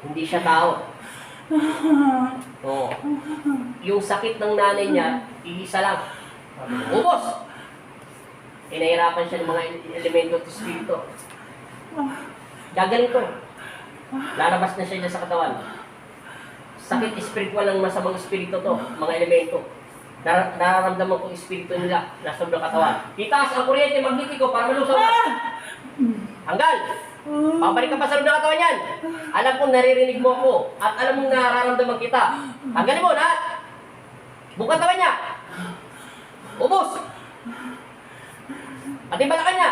Hindi siya tao. Oo. Yung sakit ng nanay niya, iisa lang. Ubos! Inahirapan siya ng mga elemento at espiritu. Gagaling to. Lalabas na siya sa katawan. Sakit espiritual ng masamang espiritu to, mga elemento. Nararamdaman ko espiritu nila nasa ng katawan. Itaas ang kuryente magnetiko para malusaw na. Hanggal! Pabalik ka pa sa loob ng katawan yan. Alam kong naririnig mo ako at alam mong nararamdaman kita. Hanggalin mo na. Bukan katawan niya. Ubos. Pati balakan niya.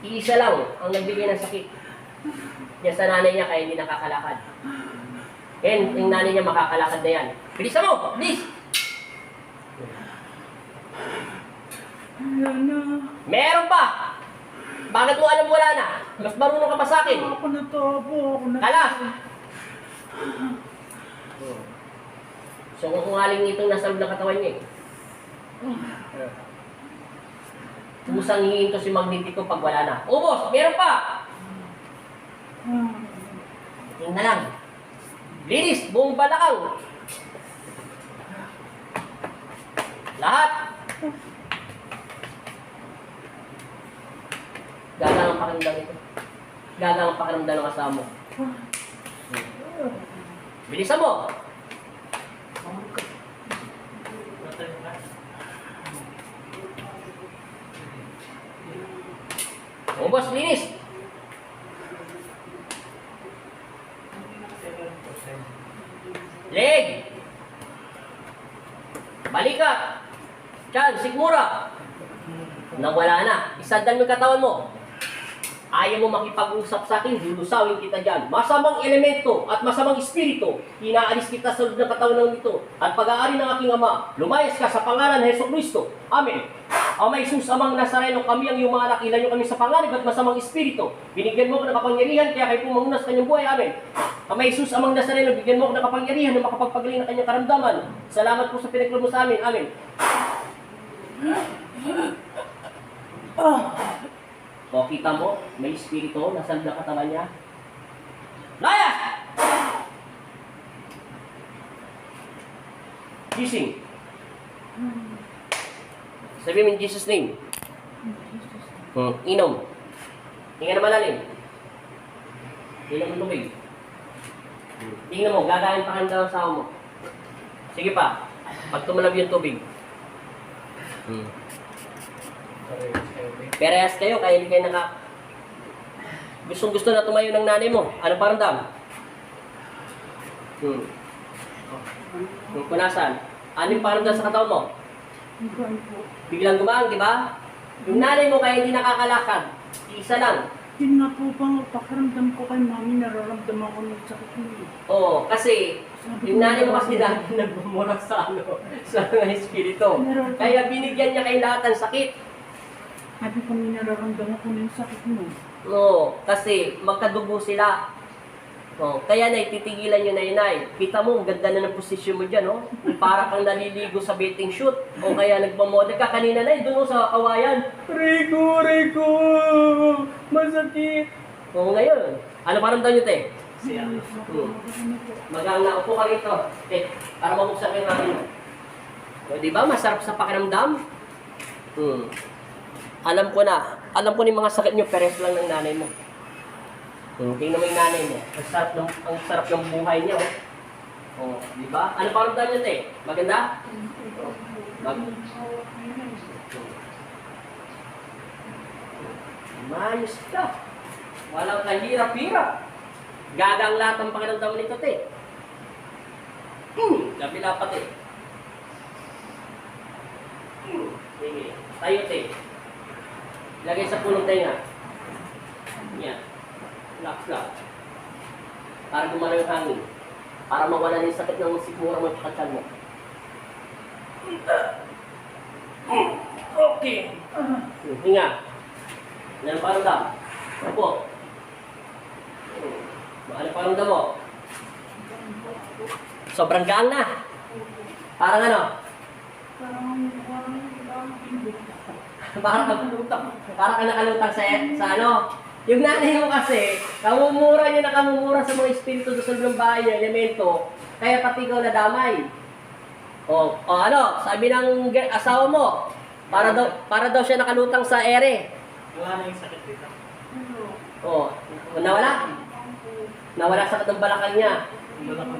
Iisa lang ang nagbigay ng sakit. Diyan sa nanay niya kaya hindi nakakalakad. And yung nanay niya makakalakad na yan. Bilisan mo! Bilis! Meron pa! Bakit mo alam wala na? Mas marunong ka pa sa akin. Ako na to, ako na. Kala! So kung aling itong nasa loob ng katawan niya eh. Pusang hingin to si magnetiko pag wala na. Ubos! Meron pa! Tingnan na lang. Linis! Buong balakang! Lahat! Gagang ang pakiramdam ito. Gagang ang pakiramdam ng kasama mo. Bilisan mo! Ubos, linis! Leg! Balikat! Tiyan, sikmura! Nawala na. Isandan mo yung katawan mo. Ayaw mo makipag-usap sa akin, lulusawin kita dyan. Masamang elemento at masamang espiritu, inaalis kita sa loob ng katawan ng ito. At pag-aari ng aking Ama, lumayas ka sa pangalan ng Jesucristo. Amen. Ama Jesus, Amang Nazareno, kami ang iyong mga anak, ilayo kami sa panganib at masamang espiritu. Binigyan mo ko ng kapangyarihan, kaya kayo pumangunas sa kanyang buhay. Amen. Ama Jesus, Amang Nazareno, bigyan mo ko ng kapangyarihan na makapagpagaling ng kanyang karamdaman. Salamat po sa pinagkulo mo sa amin. Amen. O, kita mo, may espiritu, nasa loob ng katawan niya. Layas! Gising. Sabi mo in Jesus' name. Inom. Hinga na malalim. Inom ng tubig. Tingnan mo, gagawin pa kanda ang asawa mo. Sige pa. Pag tumalab yung tubig. Perehas kayo, kaya hindi kayo gustong-gusto na tumayo ng nanay mo. Ano paramdam? Punasan. Ano yung paramdam sa katawan mo? Biglang gumaan, di ba? Yung nanay mo kaya hindi nakakalakad. Isa lang. Yun nga po bang pakiramdam ko kay mami, nararamdaman ko ng sakit niya. Oo, kasi yung nanay mo kasi dahil nagbumura sa mga espiritu. Kaya binigyan niya kayo lahat ng sakit. Sabi ko, nararamdaman ko ng sakit mo. Oo, kasi magkadugo sila. Oh, kaya na titigilan nyo na inay. Kita mo, ang ganda na ng posisyon mo dyan, oh. Para kang naliligo sa betting shoot. O kaya nagmamodel ka kanina na, doon sa kawayan. Rico, masakit. O ngayon, ano paramdam nyo, te? Magang naupo ka rito. Te, para mabuksan kayo natin. O, diba, masarap sa pakiramdam? Alam ko na. Alam ko ni mga sakit nyo, peres lang ng nanay mo. Tingnan mo yung nanay mo. Ang sarap ng buhay niya, oh. Oh, di ba? Ano paramdam niyo, te? Maganda? Mayos ka. Walang kahirap-hirap. Gagang lahat ang pakiramdam nito, te. Kabila pa, te. Sige. Tayo, te. Lagay sa pulong tayo nga. Yan. Relax lang. Para gumalaw yung hangin. Para mawala yung sakit ng sikmura mo at katsan mo. Okay. Hinga. Ano paramdam? Opo. Ano paramdam mo? Sobrang gaan na. Parang ano? Parang nakalutang sa ano? Yung nanay mo kasi, kamumura niya na kamumura sa mga espiritu doon sa loob ng bahay niya, elemento, kaya pati ikaw nadamay. O ano, sabi ng asawa mo, para daw siya nakalutang sa ere. Wala na yung sakit dito. O, nawala? Nawala sa ng balakang niya. Wala ka.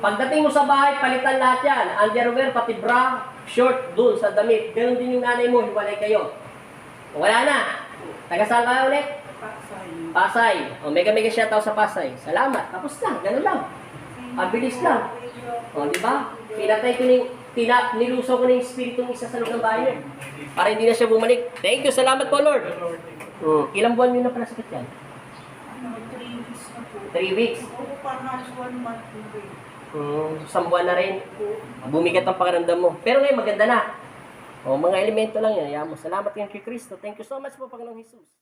Pagdating mo sa bahay, palitan lahat yan. Underwear, pati bra, short, dun sa damit. Ganon din yung nanay mo, hiwalay kayo. Wala na. Taga saan kayo ulit? Pasay. O, mega shoutout sa Pasay. Salamat. Tapos lang. Ganun lang. Pabilis lang. O, di ba? Pinatay ko nilusaw ko na yung spiritong isa sa loob ng bahay niyo. Para hindi na siya bumalik. Thank you. Salamat po, Lord. Ilang buwan nyo na pala sakit yan? 3 weeks na po. 3 weeks. Oo, parang 1 month na rin. Isang buwan na rin. Bumigat ang pakiramdam mo. Pero ngayon, maganda na. O, mga elemento lang yan. Ayaw mo. Salamat kay Kristo. Thank you so much po, Panginoong Jesus.